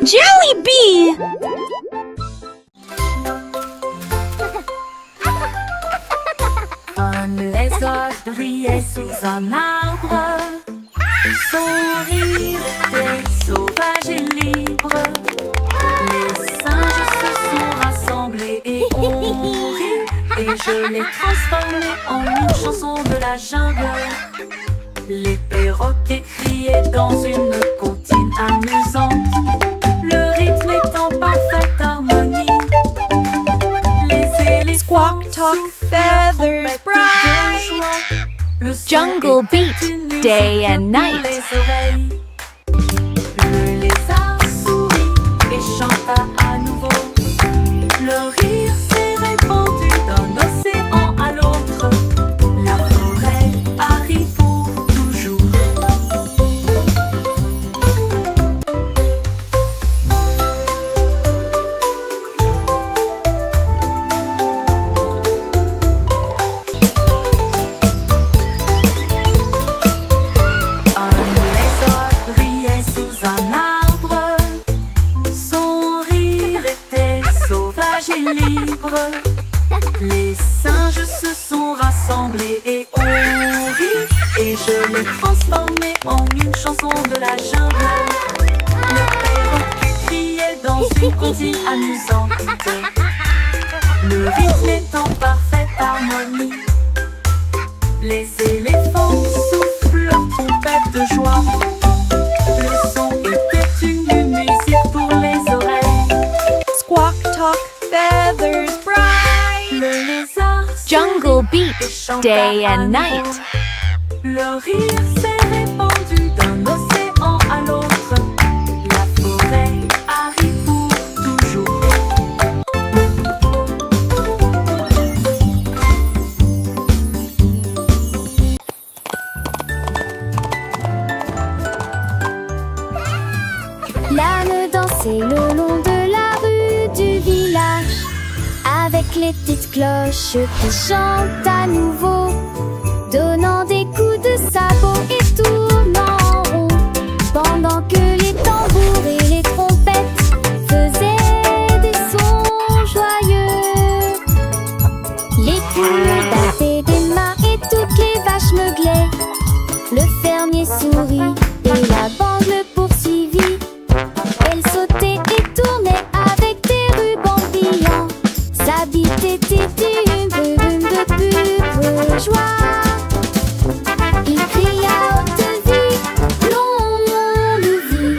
Jelly Bee! Comme les oies brillaient sous un arbre, son rire était sauvage et libre. Les singes se sont rassemblés et ont ri, et je l'ai transformé en une chanson de la jungle. Les perroquets criaient dans une comptine amusante, le rythme est en parfaite harmonie. Les éléphants Squawk, talk, feathers bright. le son Jungle était beat, une musique day and pour night. les oreilles. Le lézard sourit et chanta à nouveau. Le rire s'est répandu d'un océan à l'autre. La forêt a ri pour toujours. Un lézard brillait sous un arbre. Son rire était sauvage et libre. Les singes se sont rassemblés et ont ri, et je l'ai transformé en une chanson de la jungle. Le perroquet criait dans une comptine amusante, le rythme est en parfaite harmonie. Les éléphants soufflent leur trompette de joie. Le son était une musique pour les oreilles. Squawk, talk, feathers bright. Le lézard Jungle beat, chanta day à and nouveau. night. Le rire s'est répandu d'un océan à l'autre. La forêt a ri pour toujours. L'âne dansait le long de la rue du village, avec les petites cloches qui chantent à nouveau, donnant des coups de sabot et tournant en rond, pendant que les tambours et les trompettes faisaient des sons joyeux. Les poules battaient des mains et toutes les vaches meuglaient. Le fermier sourit et la bande le poursuivit. Elle sautait et tournait avec des rubans brillants. Sa bite était une brume de pure joie. Il cria à haute vie, longue vie,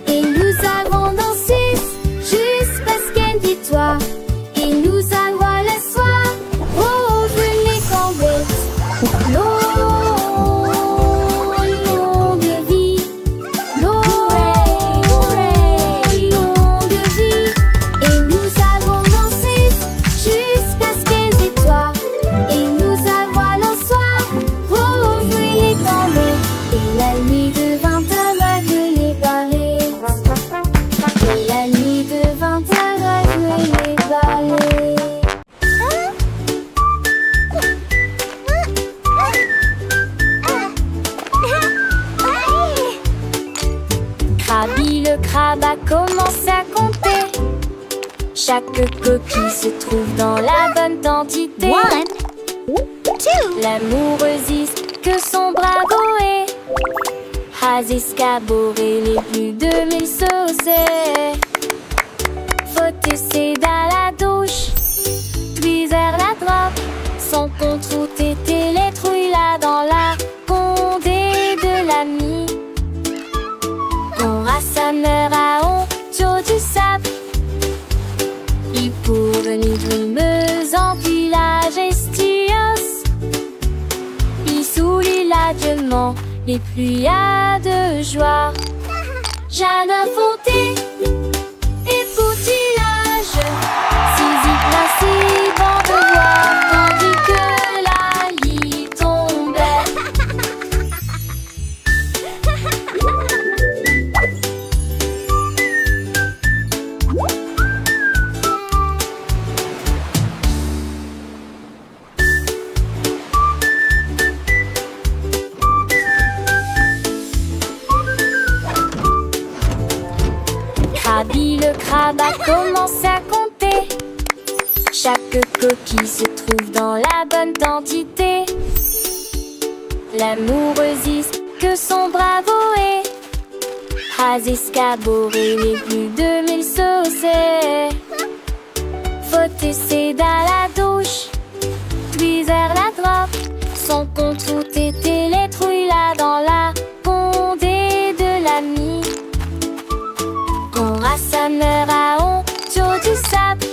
et nous avons dansé jusqu'à ce qu'elle victoire. Et nous avons le soir, oh, je les cambouettes. Longue vie, longue vie, et nous avons dansé jusqu'à ce qu'elles étoient. Et nous avons le soir, oh, les tambours. Et la nuit devint aveugle les barrés. Et la nuit devint aveugle les barrés. Krabi le crabe a commencé à compter. Chaque coquille se trouve dans la bonne quantité. 1, 2. L'amoureuse que son bravo est. Escaboré les plus de 1000 saucés. Faut essayer dans la douche, puis vers la droite. Son compte route était les trouilles là dans la condé de l'ami. Quand Rassa meurt à honte du sable, il pour venir brumeuse en village estios. Il soulit l'adieuement les pluies de joie. Jeanne a fondé et poutillage, saisie placée dans de voir, tandis que la lit tombait. Krabi le crabe a commencé à compter. Chaque coquille se trouve dans la bonne quantité. L'amoureuse que son bravo est. Escabeau les plus de 1000 saucés. Faut essayer dans la douche, puis vers la droite. Son compte tout était les trouilles là dans la condée de l'ami. Quand sa mère a honte du sable,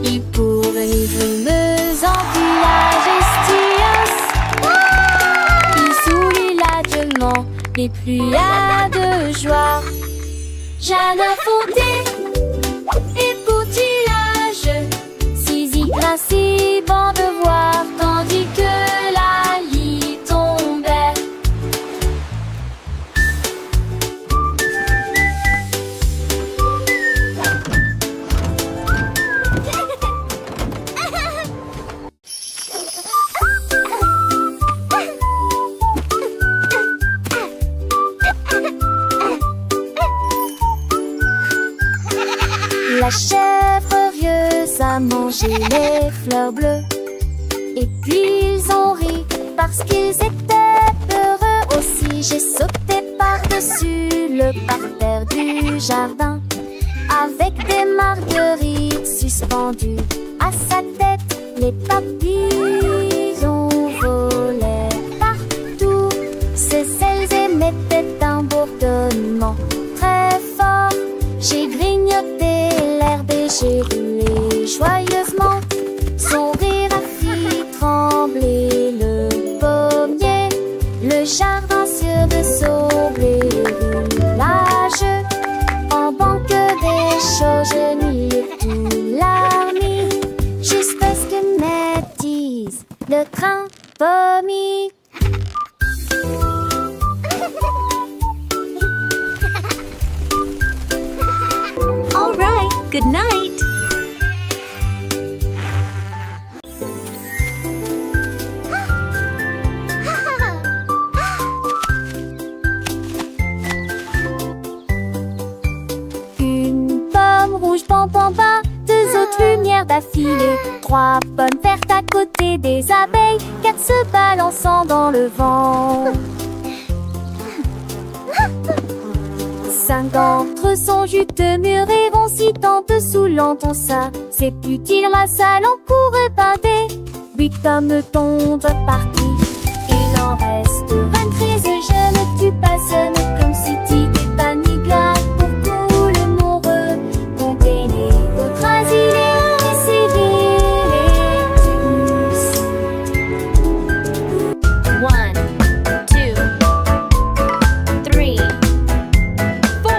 il pourrait brumeuse en village estios. Il sourit largement les pluies de joie. Jeanne a fondé et poutillage, Zizi ainsi bon de voir, tandis que la lit tombait. La chèvre rieuse a mangé les fleurs bleues. Et puis ils ont ri parce qu'ils étaient heureux aussi. J'ai sauté par-dessus le parterre du jardin, avec des marguerites suspendues à sa tête. Les papillons volaient partout. Ses ailes émettaient un bourdonnement très fort. J'ai grignoté l'herbe et j'ai roulé joyeusement. Son rire a fait trembler le pommier. Le jardin sur de saublé roulage. En banque des choses, je n'y ai tout l'armée. Jusqu'à ce que métise le train pommier. All right, good night. Une pomme rouge, pam pam pam, deux autres lumières d'affilée, trois pommes vertes à côté des abeilles, quatre se balançant dans le vent. Cinq d'entre eux sont juteux, mûrs et vont si tant dessous l'entend ça. C'est utile, la salle en court épinté. 8 pommes tombent parties. Il en reste 23, je ne tue pas, ce n'est comme si tu t'es pas ni glace. Pour tout le moureux, comptez les autres asilés, essayez tous. 1, 2,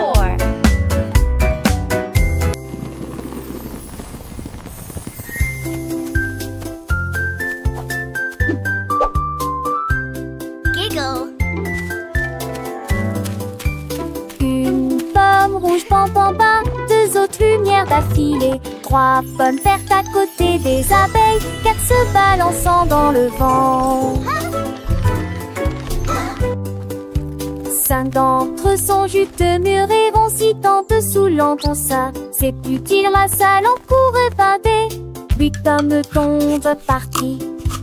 3, 4. Giggle. Une pomme rouge, pam pam pam, deux autres lumières d'affilée, trois pommes vertes à côté des abeilles, quatre se balançant dans le vent. Cinq d'entre eux sont juteux, mûrs et vont si tant dessous l'entend ça. C'est utile, la salle en court épinté. 8 pommes tombent parties.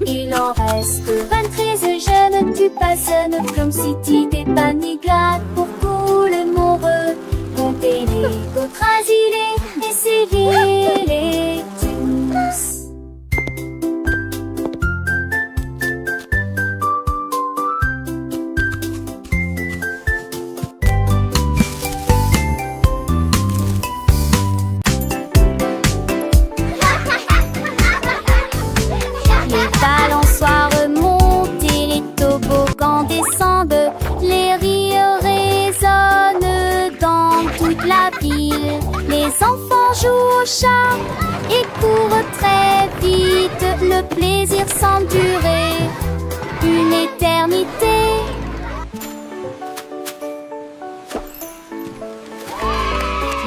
Il en reste 23, je ne tue pas, ce n'est comme si tu t'es pas ni glace. Pour tout le moureux, comptez les autres asilés, essayez-les tous. Les balançoires montent et les toboggans descendent. Les rires résonnent dans toute la ville. Les enfants jouent au chat et courent très vite. Le plaisir semble durer une éternité.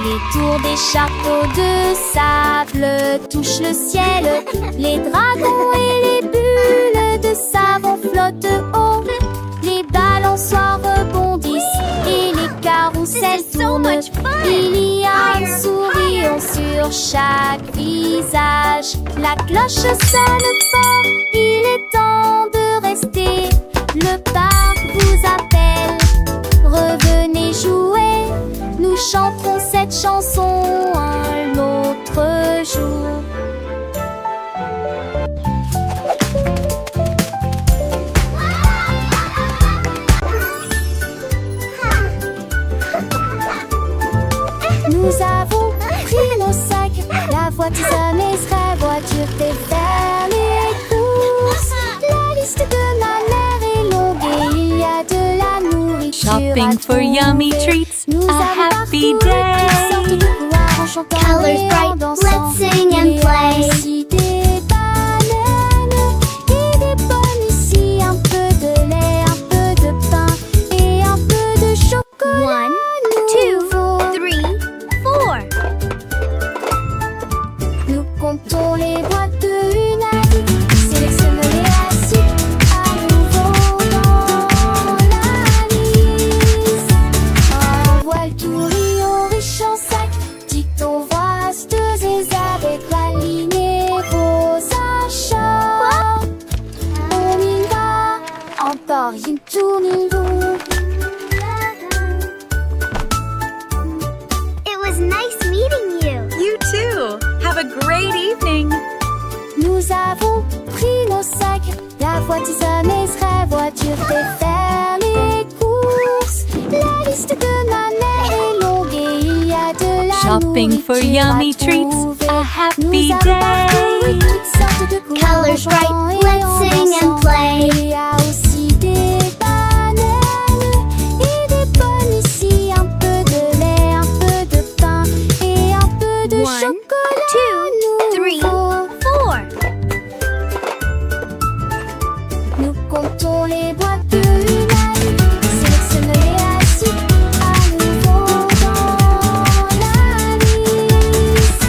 Les tours des châteaux de sable touchent le ciel. Les dragons et les bulles de savon flottent haut. Les balançoires rebondissent et les carrousels carrousel tourne. Il y a un sourire sur chaque visage. La cloche sonne fort, il est temps de rester. Le parc vous appelle, revenez jouer. Nous chanterons cette chanson un autre jour. Nous avons pris nos sacs, la voiture sera voiture préfère les courses. La liste de ma mère est longue et il y a de la nourriture. Shopping for yummy treats, Nous a avons happy parcouru toutes sortes day. de couloirs en chantant Colors et en bright, dansant. let's sing and Il y a play. aussi des bananes et des pommes ici, un peu de lait, un peu de pain et un peu de chocolat. 1, 2, nouveau. 3, 4. Nous comptons les boîtes de une à 10. Sélectionne les assiettes à nouveau dans la liste. Un voile tout riant riche en sac. Dicton vaste et avec la lignée vos achats. On y va, encore une tournée d'eau. It was nice meeting you. You too. Have a great evening. Nous avons pris nos sacs. La voiture sera voiture préfère les courses. La liste de ma mère est longue et il y a de la Shopping for nourriture yummy à treats, trouver. a happy Nous avons parcouru day. toutes sortes de couleurs Colors en chantant bright, et let's en sing and dansant. play. Il y a aussi des bananes et des pommes ici, un peu de lait, un peu de pain et un peu de 1, chocolat 2, 3, nouveau. 4. Nous comptons les boîtes de une à 10. Sélectionne les assiettes à nouveau dans la liste.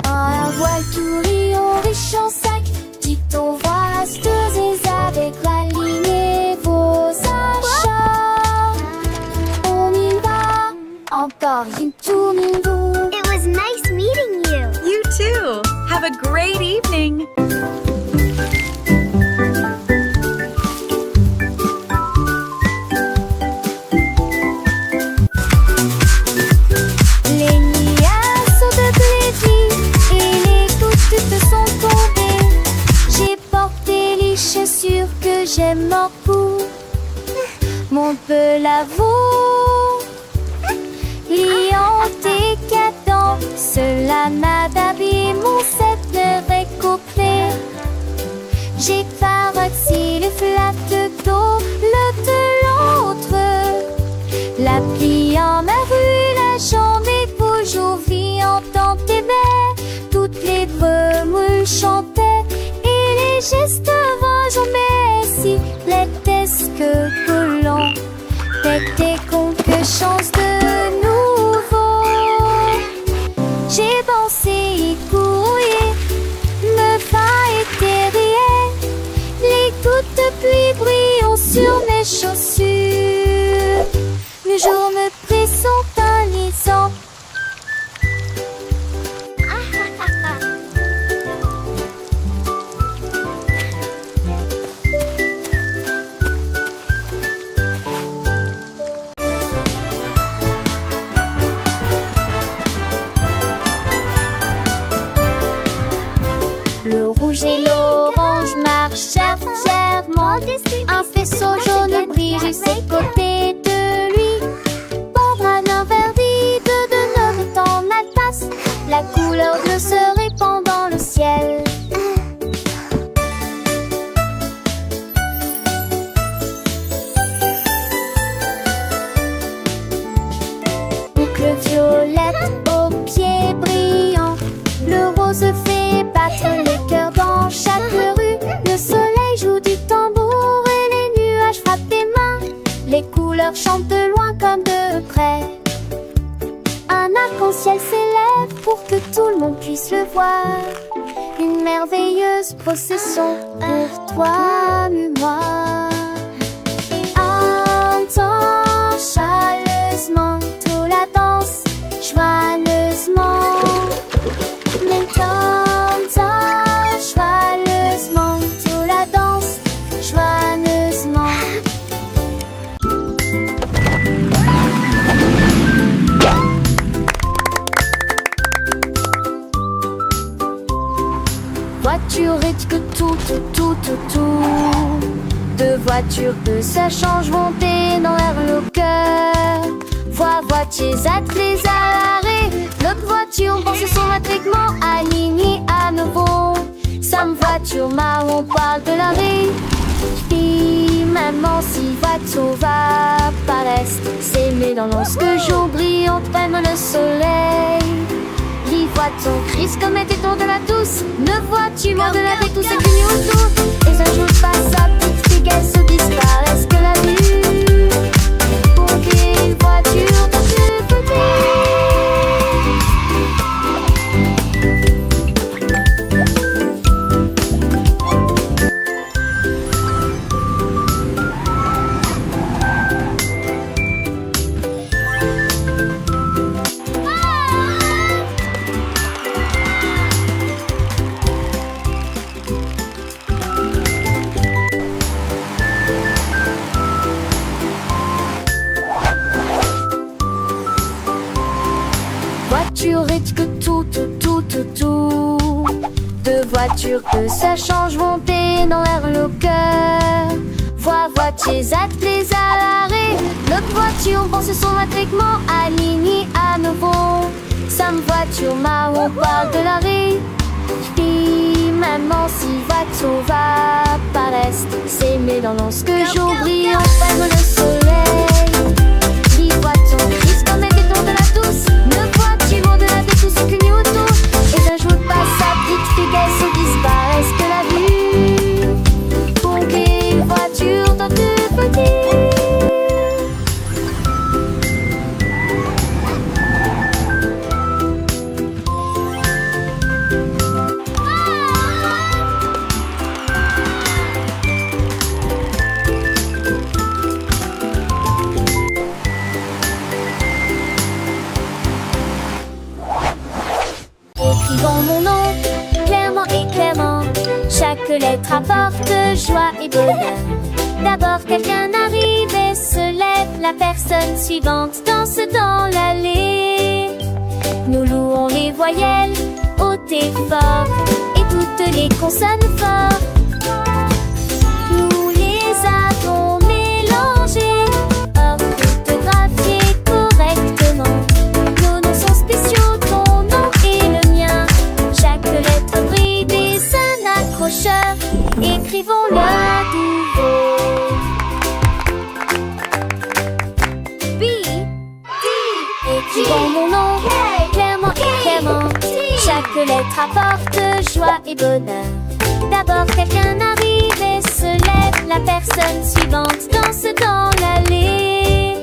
Un voile tout riant riche en sac. Dicton vaste et avec la lignée vos achats. On y va, encore une tournée d'eau. It was nice meeting you. You too. Have a great evening. Les nuages sont devenus et les gouttes sont tombées. J'ai porté les chaussures que j'aime beaucoup. Mon peu lavaux, liant décadent, cela m'a d'habillé mon set de récopé. J'ai parti le flatte d'eau, le de l'autre. La pluie en ma rue, la journée toujours viande tes baies. Toutes les grenouilles chantaient et les gestes vont mais si l'étesque collant était quelque chose de nouveau. J'ai pensé y courir, me va éterrier. Les gouttes de pluie brillent sur mes chaussures. Le jour me pressent un lisant. Le rouge et l'orange marchèrent fièrement. Un faisceau jaune brille juste à côté de lui. Pendre un verdi de notre temps passe. La couleur bleue se répand dans le ciel. Boucle violette aux pieds brillants. Le rose fait battre les cœurs dans chaque rue. Le soleil joue du tambour et les nuages frappent des mains. Les couleurs chantent de loin comme de près. Un arc-en-ciel s'élève pour que tout le monde puisse le voir. Une merveilleuse procession pour toi et moi. Entends chaleureusement tous voiture risque tout. Deux voitures que ça change vont dans leur locker. Voitures attelées à l'arrêt. L'autre voiture pense son matriclement aligné à nouveau. Sam voiture marron parle de l'arrêt. Puis maman si voiture va paraître. S'aimer dans lorsque jour brille prenne le soleil. Les voitures crise comme était tour de la douce. Ne vois-tu moins de la vie tout ce qui nous autour. Et un jour passe sa petite fille qu'elle se disparaisse que la vue. Pour qu'une voiture dans ce côté. Voiture risque tout. Deux voitures que ça change vont dans leur locker. Voitures attelées à l'arrêt. L'autre voiture pense son matriclement aligné à nouveau. Sam voiture marron parle de l'arrêt. Puis maman si voiture va paraître. S'aimer dans lorsque jour brille prenne le soleil. Les voitures crise comme était tour de la douce. Ne vois-tu moins de la vie tout ce que nous autour. Et un jour passe sa petite fille qu'elle se disparaisse que la vue. Pour qu'une voiture dans deux petits. Écrivons mon nom, clairement et clairement. Chaque lettre apporte joie et bonheur. D'abord quelqu'un arrive et se lève. La personne suivante danse dans l'allée. Nous louons les voyelles hautes et fortes et toutes les consonnes fortes. Nous les avons mélangées, orthographiées correctement. Nos noms sont spéciaux, ton nom et le mien. Chaque lettre brille des un accrocheur. Écrivons-le à nouveau. B, D. Écrivons mon nom, clairement et clairement. Chaque lettre apporte joie et bonheur. D'abord quelqu'un arrive et se lève. La personne suivante danse dans l'allée.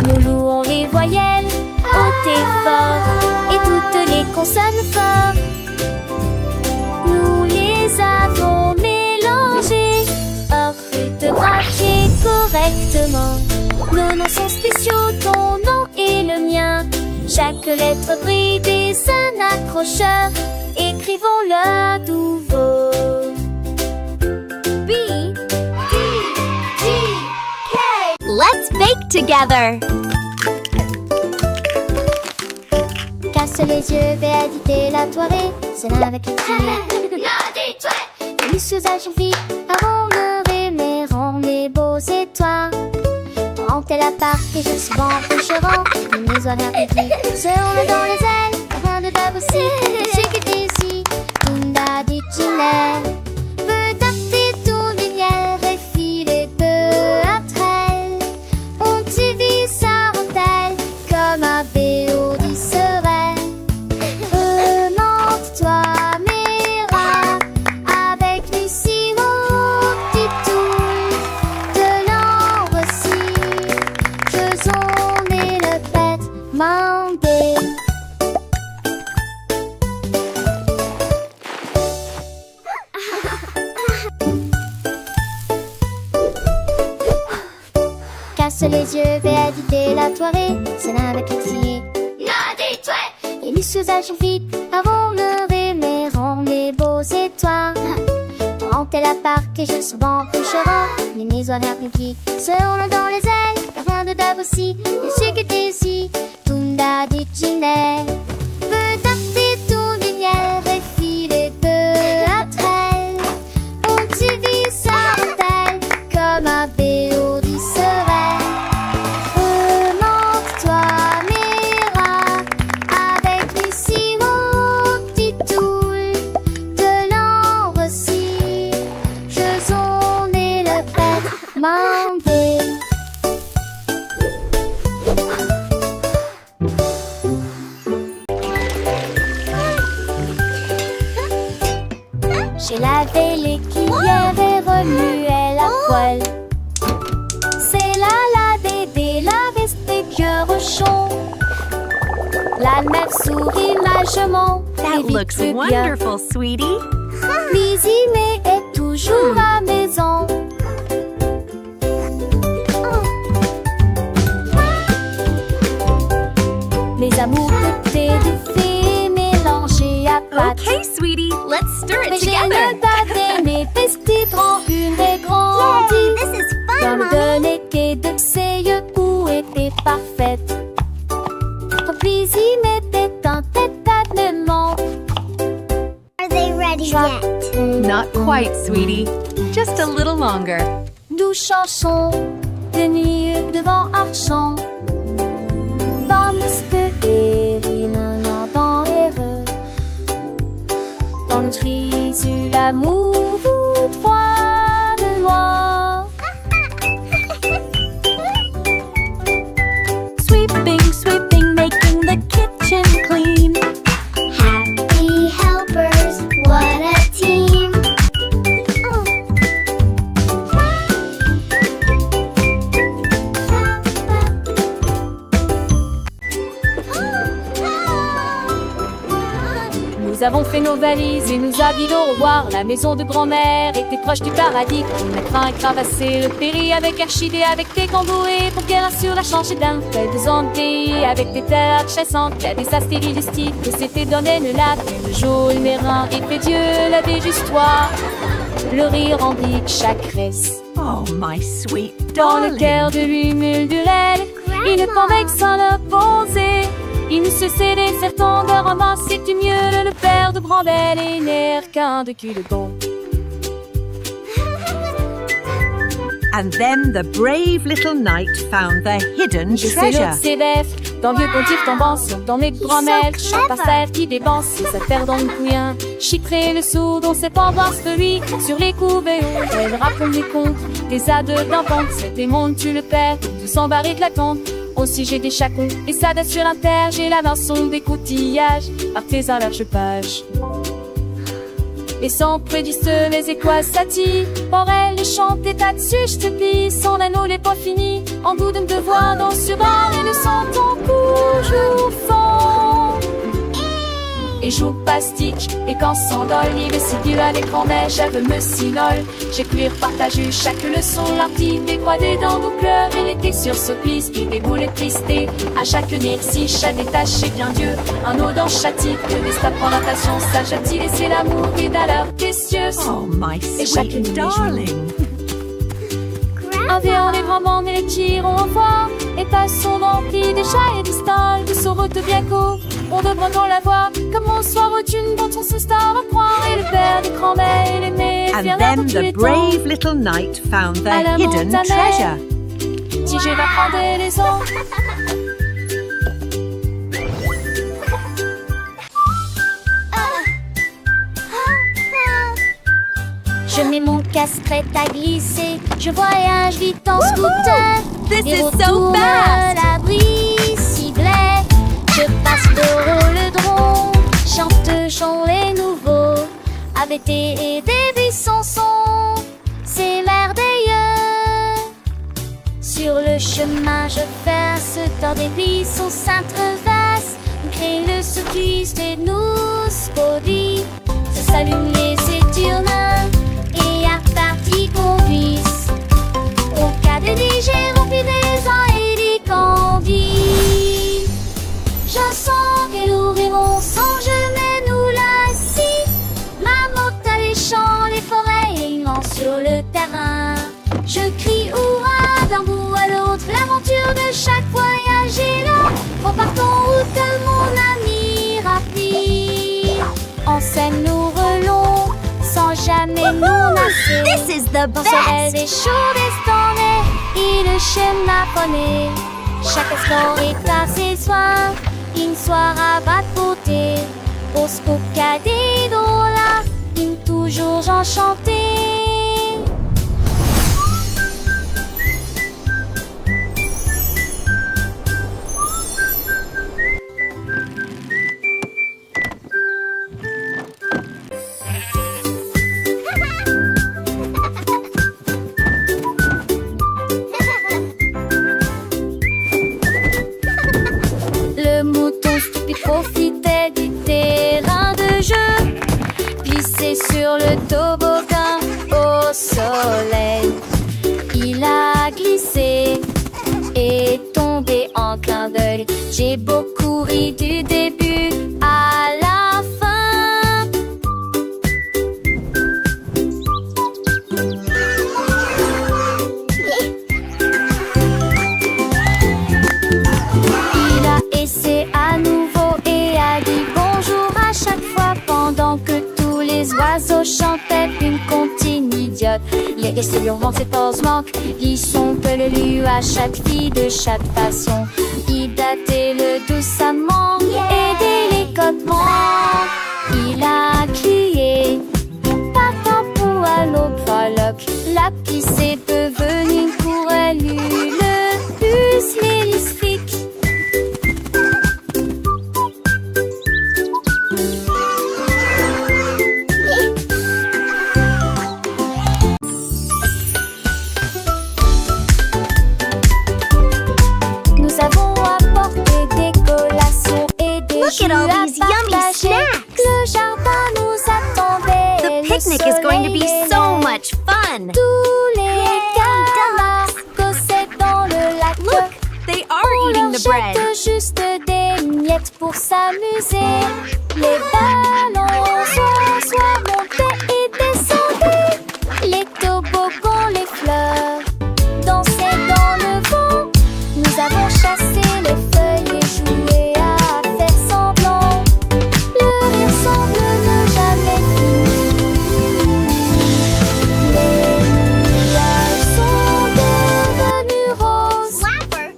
Nous louons les voyelles hautes et fortes et toutes les consonnes fortes. Nous les avons mélangées, orthographiées correctement. Nos noms sont spéciaux, ton nom et le mien. Chaque lettre brille des un accrocheur. Écrivons-le à nouveau. B, D, G, K. Let's bake together. Casse les yeux, béatité la soirée. C'est là avec les filles. Délicieux agilles, avant le rémérant, les beaux étoiles. Rentez la part et je suis bon coucherant. Les maisons appétit, seront dans les ailes. Rien de table aussi, j'ai quitté ici. Tunda dit Ginelle. Veut tâter ton lumière et filer peu après elle. On t'y vit sa rentelle comme un béo serait. Remonte-toi, Mira, avec Lucie, mon petit tour. De l'ambre aussi, faisons et le pète, mandé. Casse les yeux, béatité la soirée, c'est là avec les filles. Les lucieux agissent vite avant le rémérant, les beaux étoiles. Rentez la parc et je suis bon couchera. Les maisons répliquées seront dans les ailes. Rien de dab aussi, je sais que t'es ici. Tunda dit Ginelle. Veut tâter ton lumière et filer peu après. J'ai lavé les cuillères et remué la poêle. C'est la bébé, la veste des vieux rochons. La mère sourit magement. That looks wonderful, sweetie. Lizzie est toujours à la maison. Les amours de thé de fée mélangés à pâte. Okay, sweetie, let's stir it Mais j'ai together. le baptême, mes petites rancune et grandit. This is fun, Dans le Mommy. délégué de ses yeux où était parfaite. Lizzie m'était un tête-à-tête maman. Are they ready yet? Not quite, sweetie. Just a little longer. Douce chanson de nuit devant Archon. Dans le spécimen dans heureux. Dans le tri sur l'amour ou froid de loin. Sweeping, sweeping, making the kitchen clean. Happy helpers, what a team. Nous avons fait nos valises et nous habillons au revoir. La maison de grand-mère était proche du paradis. On a craint et cravassé le péri avec Archidée, avec des camboués pour qu'elle assure la change d'un fait de zombies avec des terres chassantes. Il y a des astéries du style que s'était donné le lac. Le jour, le mérin et fait Dieu la histoire. Le rire remplit chaque reste. Oh, my sweet Dans le darling. cœur de l'humule du lait, il ne pouvait sans l'opposer. Il ne se cédait certains de ramasser du mieux le père de Brandel et n'air qu'un de cul de bon. And then the brave little knight found the hidden Je sais treasure. l'autre sévère, dans le vieux pontif tombant sur dans mes grand-mères, chaque passage qui dépense ses affaires dans le couillin. Chiffrer le sourd dont c'est pas voir celui sur les couvées où elle raconte des contes, des ades d'enfants, c'est des mondes tu le perds, de s'embarrer de la compte. Aussi j'ai des chacons et ça date sur l'inter, j'ai la vinçon des coutillages, artisan large page. Et sans prédiseux les étoiles s'attirent, pour elle les chanter là-dessus, je te plie, son anneau n'est pas fini, en goût de me devoir dans ce bar et le sang ton toujours fond. Et joue pastique, et quand s'endole, il me sidule à l'écran, mais j'avais me sinole. J'ai cuir partagé chaque leçon, l'artiste décroisé dans nos cœurs, il était sur ce piste, il déboulait tristé. À chaque si chat détaché, bien Dieu, un eau dans chatique, le destin prend la passion, ça j'atti laisser l'amour, et d'ailleurs, précieuse. Oh, my Et chacune sweet des jours. darling. Un viol, les grands et les tirons au foie, et passons remplis des chats et des stalles, de saurote bien court. On devrait qu'on la voir, comme on soit rotune dont on se star à croire, et le père des grands-mères et l'aimé, And viendra dans then tous the les temps. brave little knight found the À la hidden montagne. treasure. Si je vais prendre les autres. Je mets mon casque prêt à glisser. Je voyage vite en scooter. This Et is so retourne fast. l'abri ciblait. Je passe le drone. Chante chant les nouveaux. ABT et des buissons sont. C'est merveilleux. Sur le chemin, je passe dans des buissons s'intrevassent. Crée le circuit et nous spodie. Se s'allument les éturnins et à partie conduisent. Au cas de digérer, remplis des ans et des candis. Je sens qu'elle ouvriront sans jamais nous lasser. Ma moto les champs, les forêts et immense sur le terrain. Je crie hurrah d'un bout à l'autre, l'aventure de chaque voyage est là. Repartons route mon ami rapide. En scène nous relons, sans jamais nous lasser. This is the Dans ce rêve best. des chauds destins et le schéma poney. Chaque instant est à ses soins, une soirée à battre-côté. Au spocadé là, une toujours enchantée. profitait du terrain de jeu. Glissé sur le toboggan au soleil, il a glissé et tombé en clin d'œil. J'ai beaucoup ri du début à la fin. Il a essayé à nouveau et a dit bonjour à chaque fois pendant que tous les oiseaux chantaient une comptine idiote. Il est resté durement ses pauses manque, lit son pelelu à chaque fille de chaque façon. Il datait le doucement et délicatement. Il a crié patapou à l'opaloc. La pisse est devenue pour elle le plus lélistique. Look at all these yummy snacks! Le jardin nous attendait. The picnic is going to be so much fun! Tous les camarades causaient dans le lac. Look, they are eating the bread! On leur jette juste des miettes pour s'amuser. Les ballons soit montaient et descendaient. Les toboggans, les fleurs dansaient dans le vent. Nous avons chassé les feuilles et joué à faire semblant. Le rire semble ne jamais finir. Les nuages sont devenus roses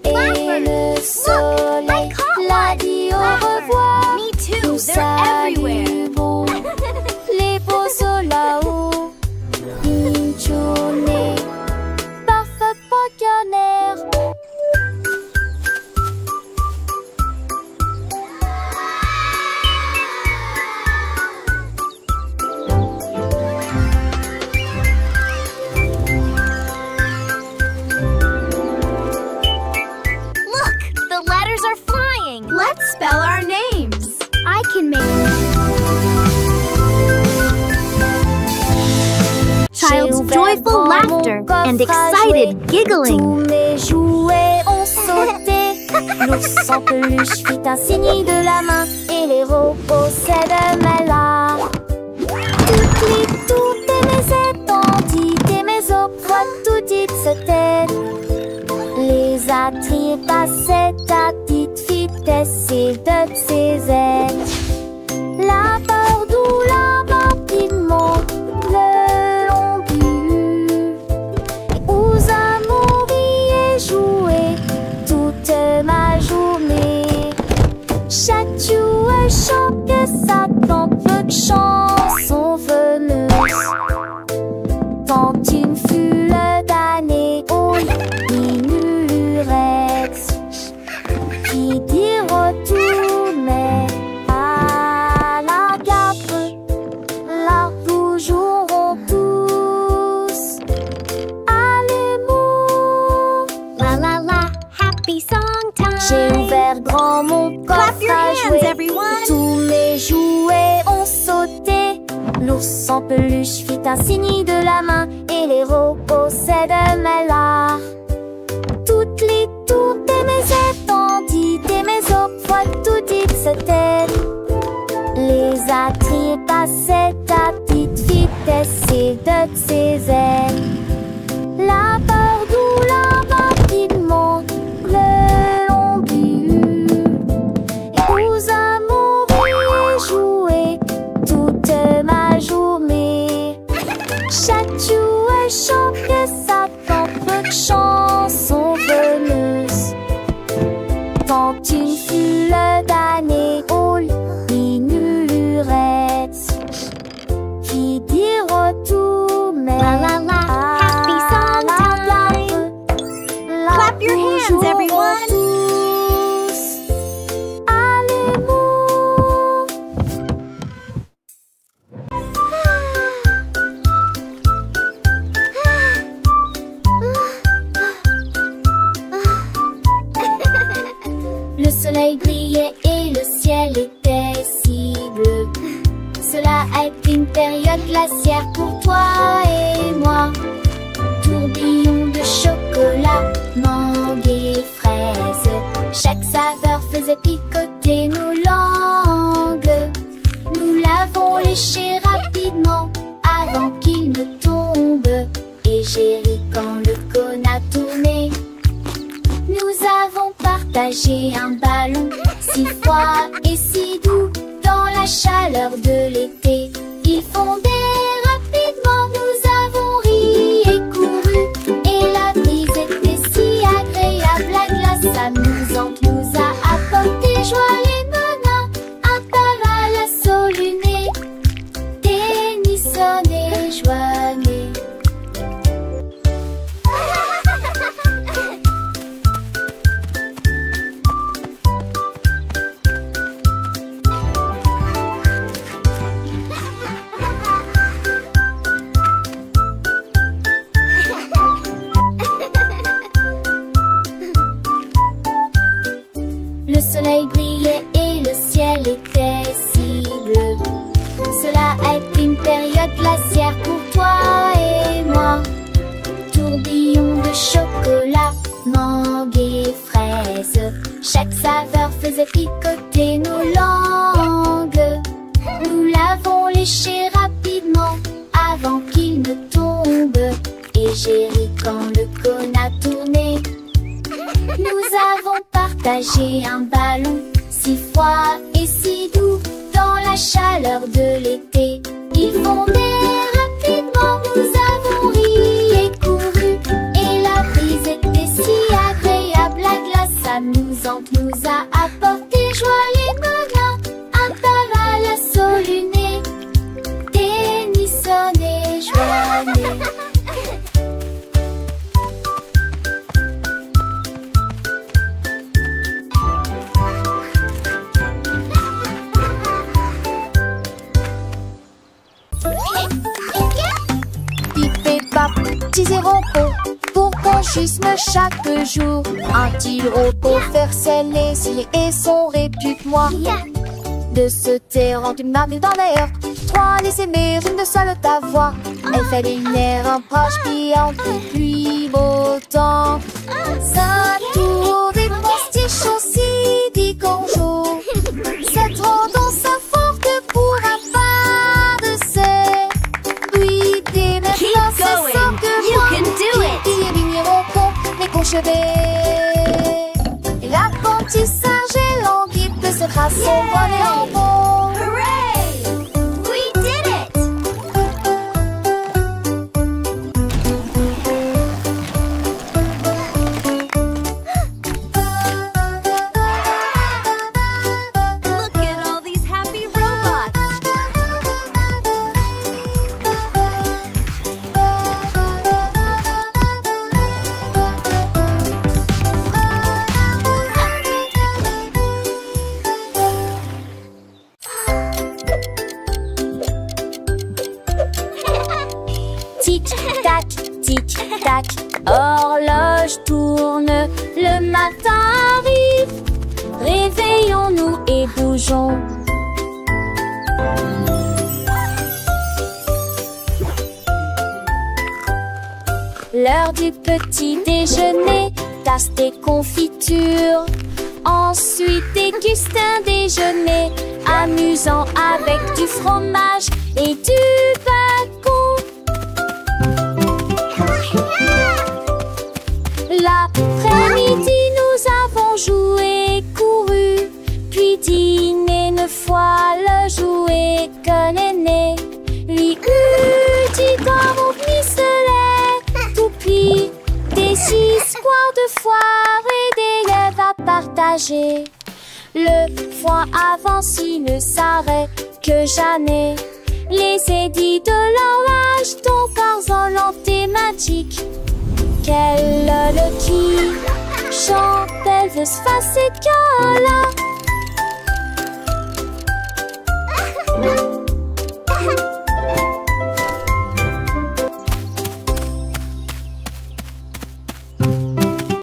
et le soleil l'a dit au revoir. Me too, Nous they're everywhere! beau, les beaux sont là-haut. Une journée parfaitement cannaire. Look, the letters are flying! Let's spell our names! I can make child's joyful laughter and excited giggling. Tous mes jouets ont sauté. L'ours en peluche fit un signe de la main et les robots s'aimaient là. Toutes mes étendues et mes opres, tout dites se tête. Les attraits passaient à petite vitesse et de ses ailes. La peur doula rapidement le long but. Aux amours et jouer toute ma journée. Chaque jouet chantait sa tante chanson veneuse. Tant une fut le damné au minurette. Qui dit retourner à la gape. Là nous jouerons tous à l'amour. La la la, happy song time! J'ai ouvert grand mon coffre Clap your à hands, jouer. everyone! Tous mes jouets ont sauté. L'ours en peluche fit un signe de la main et les robots s'aimaient là. Toutes les tours et mes étendues et mes opres, tout dites se tête. Les attraits passaient à petite vitesse et de ses ailes. La peur doula rapidement le long but. Aux amours et jouer toute ma journée. Chaque jouet chantait sa propre chanson veneuse. Tant une fut le damné au minurette. Qui dit retour mais La la la, happy song time! Clap your hands, everyone! Tous à l'amour. Le soleil brillait et le ciel faisait picoter nos langues. Nous l'avons léché rapidement avant qu'il ne tombe. Et j'ai ri quand le cône a tourné. Nous avons partagé un ballon si froid et si doux dans la chaleur de l'été. Il fondait rapidement, nous avons ri et couru. Et la brise était si agréable, la glace amusante nous a apporté joie et bonheur. Un taval à luné, Tennyson et Joannée. Le soleil brillait et le ciel était si bleu. Cela a été une période glaciaire pour toi et moi. Tourbillon de chocolat, mangue et fraises. Chaque saveur faisait picoter nos langues. Nous l'avons léché rapidement avant qu'il ne tombe. Et j'ai ri quand le cône a tourné. Nous avons partagé un ballon si froid et si doux dans la chaleur de l'été. Il fondait rapidement, nous avons ri et couru. Et la brise était si agréable, la glace amusante nous a apporté joie et bonheur. Un taval à luné, Tennyson et Joannée. Petits et repos, pour conchisme chaque jour. Un-t-il repos faire ses laisiers et son répute-moi. De se taire en une marque dans l'air. Trois laissez mais une seule ta voix. Elle fait des nerfs un proche qui en depuis beau temps. Sa tour des postiches aussi dit bonjour. Cette tendance à forte pour un pas de serre. Oui, des maintenant c'est ça que moi. Il est vigneron con, les conchevets. L'apprentissage est languide de ce trace au vol et en vol. Hooray! We did it! Look at all these happy robots. Tic-tac, tic-tac, horloge tourne, le matin arrive. Réveillons-nous et bougeons. L'heure du petit déjeuner, tasse des confitures. Ensuite déguste un déjeuner amusant avec du fromage et du bacon. L'après-midi, nous avons joué et couru, puis dîné une fois le jouet que l'aîné lui eut dit dans mon pistolet. Toupie, des histoires de foire et des lèvres à partager. Le foin avance, il ne s'arrête que jamais. Les édits de l'horloge, ton corps thématique. Quelle le qui chante Elvis Fascicola.